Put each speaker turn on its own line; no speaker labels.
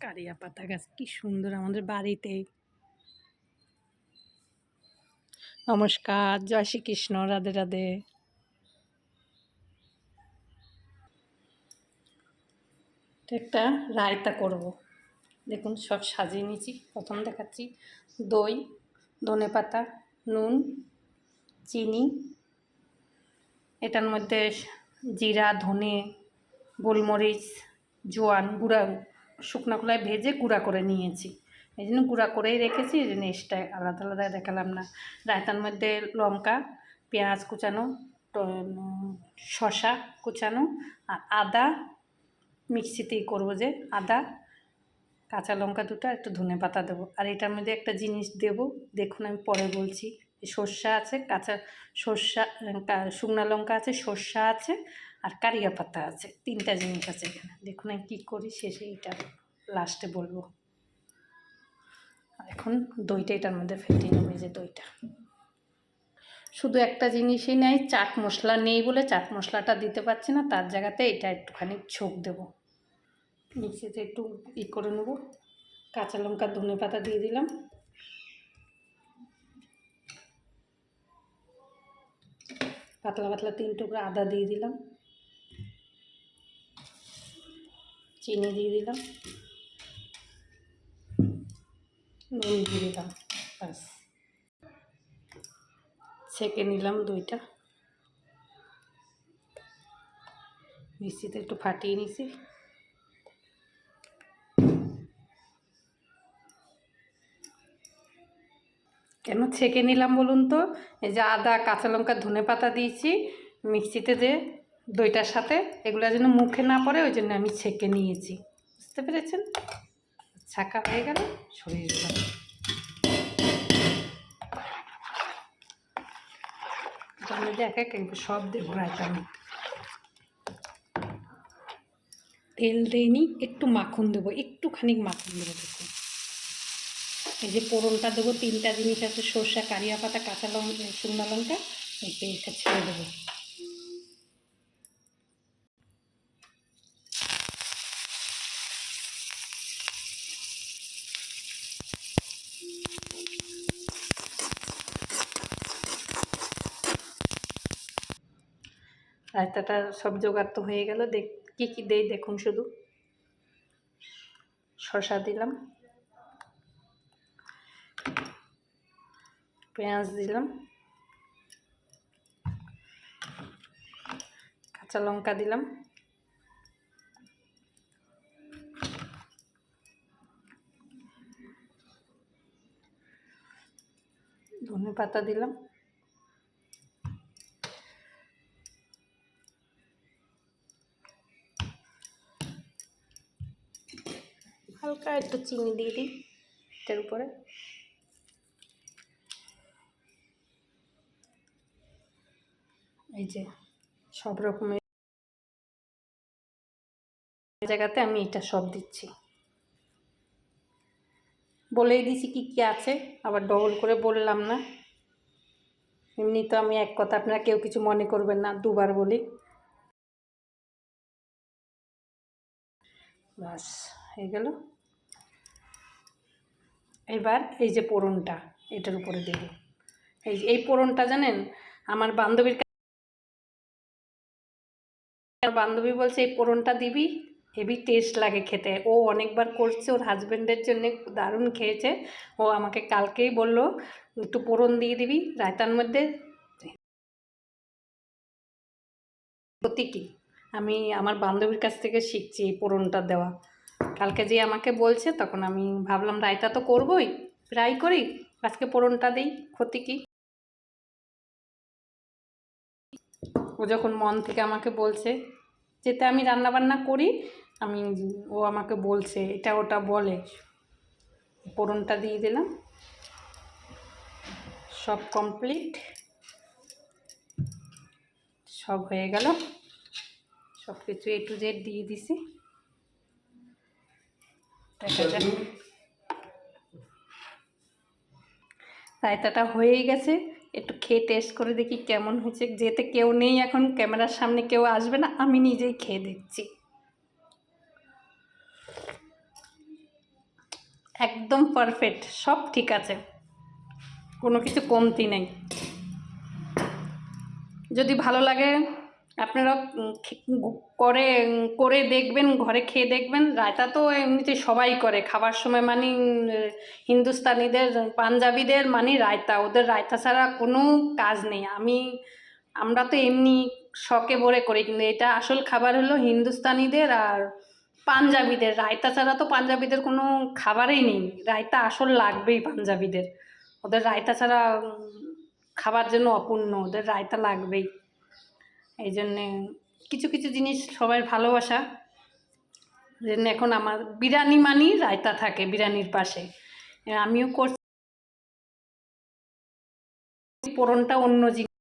কারিয়া পাতা গাছ কি সুন্দর আমাদের বাড়িতেই। নমস্কার, জয় শ্রীকৃষ্ণ, রাধে রাধে। একটা রায়তা করব। দেখুন সব সাজিয়ে নিয়েছি। প্রথম দেখাচ্ছি দই, ধনেপাতা, নুন, চিনি, এটার মধ্যে জিরা, ধনে, গোলমরিচ, জোয়ান গুঁড়া, শুকনো খোলায় ভেজে গুঁড়া করে নিয়েছি। এই জন্য গুঁড়া করেই রেখেছি, এই জন্য এক্সট্রা আলাদা আলাদা দেখালাম না। রায়তার মধ্যে লঙ্কা, পেঁয়াজ কুচানো, শসা কুচানো, আর আদা মিক্সিতেই করবো, যে আদা, কাঁচা লঙ্কা দুটো, একটু ধনে পাতা দেবো। আর এটার মধ্যে একটা জিনিস দেবো, দেখুন আমি পরে বলছি। সর্ষা আছে, কাঁচা সর্ষা, শুকনো লঙ্কা আছে, সর্ষা আছে, আর কারিয়া পাতা আছে। তিনটা জিনিস আছে এখানে। দেখুন আমি কী করি, শেষে এটা লাস্টে বলবো। এখন দইটা এটার মধ্যে ফেটিয়ে নেবে, যে দইটা। শুধু একটা জিনিসই নেই, চাট মশলা নেই বলে চাট মশলাটা দিতে পারছি না, তার জায়গাতে এটা একটুখানি ছোঁক দেবো। মিক্সিতে একটু করে নেবো। কাঁচা লঙ্কা, ধনে পাতা দিয়ে দিলাম, পাতলা পাতলা 3 টুকরা আদা দিয়ে দিলাম, চিনি দিয়ে দিলাম, নুন দিয়ে দিলাম, ব্যাস ছেঁকে নিলাম দইটা। মিক্সিতে একটু ফাটিয়ে নিছি। কেন ছেঁকে নিলাম বলুন তো? এই যে আদা, কাঁচা লঙ্কা, ধনে পাতা দিয়েছি মিক্সিতে, যে দইটার সাথে, এগুলো যেন মুখে না পড়ে, ওই জন্য আমি ছেঁকে নিয়েছি। বুঝতে পেরেছেন? ছাঁকা হয়ে গেল, সরিয়ে দিলাম। এটার মধ্যে এক এক সব দেবো রায়তার মধ্যে। তেল দিইনি, একটু মাখন দেবো, একটুখানি মাখন দেবো। দেখুন এই যে পোড়নটা দেবো, 3টা জিনিস আছে, সর্ষা, কারিয়া পাতা, কাঁচা লঙ্কা, শুকনো লঙ্কা, এই পেস্টটা ছেড়ে দেবো। রায়তাটা সব জোগাড় তো হয়ে গেল। কী কী দেই দেখুন শুধু। শসা দিলাম, পেঁয়াজ দিলাম, কাঁচা লঙ্কা দিলাম, ধনে পাতা দিলাম, হালকা একটু চিনি দিয়ে দিই এটার উপরে। এই যে সব রকমের জায়গাতে আমি এটা সব দিচ্ছি। বলেই দিছি কি কি আছে, আবার ডবল করে বললাম না। এমনি তো আমি এক কথা, আপনারা কেউ কিছু মনে করবেন না, দুবার বলি। বাস হয়ে গেল। এবার এই যে পোড়নটা এটার উপরে দেব। এই পোড়নটা জানেন, আমার বান্ধবী বলছে এই পোড়নটা দিবি, হেভি টেস্ট লাগে খেতে। ও অনেকবার করছে, ওর হাজব্যান্ডের জন্য দারুণ খেয়েছে। ও আমাকে কালকেই বলল একটু পোড়ন দিয়ে দিবি রায়তার মধ্যে। সত্যি আমি আমার বান্ধবীর কাছ থেকে শিখছি এই পোড়নটা দেওয়া। কালকে যে আমাকে বলছে, তখন আমি ভাবলাম রায়তা তো করবই, ট্রাই করি, আজকে পোড়নটা দিই, ক্ষতি কি। ও যখন মন থেকে আমাকে বলছে, যেতে আমি রান্নাবান্না করি, ও আমাকে বলছে এটা ওটা বলে, পোড়নটা দিয়ে দিলাম। সব কমপ্লিট, সব হয়ে গেল, সব কিছু A to Z দিয়ে দিছি। রায়তাটা হয়েই গেছে, একটু খেয়ে টেস্ট করে দেখি কেমন হয়েছে। যেতে কেউ নেই এখন, ক্যামেরার সামনে কেউ আসবে না, আমি নিজেই খেয়ে দেখছি। একদম পারফেক্ট, সব ঠিক আছে, কোনো কিছু কমতি নেই। যদি ভালো লাগে আপনারা করে দেখবেন, ঘরে খেয়ে দেখবেন। রায়তা তো এমনিতে সবাই করে খাবার সময়, মানে হিন্দুস্তানিদের, পাঞ্জাবিদের মানে রায়তা, ওদের রায়তা ছাড়া কোনো কাজ নেই। আমরা তো এমনি শখে ভরে করি, কিন্তু এটা আসল খাবার হলো হিন্দুস্তানিদের আর পাঞ্জাবিদের। রায়তা ছাড়া তো পাঞ্জাবিদের কোনো খাবারই নেই, রায়তা আসল লাগবেই পাঞ্জাবিদের। ওদের রায়তা ছাড়া খাবার জন্য অপূর্ণ, ওদের রায়তা লাগবেই। এই জন্যে কিছু কিছু জিনিস সবার ভালোবাসা, জন্য এখন আমার বিরিয়ানি মানেই রায়তা থাকে বিরিয়ানির পাশে। আমিও করছি, পোড়নটা অন্য জিনিস।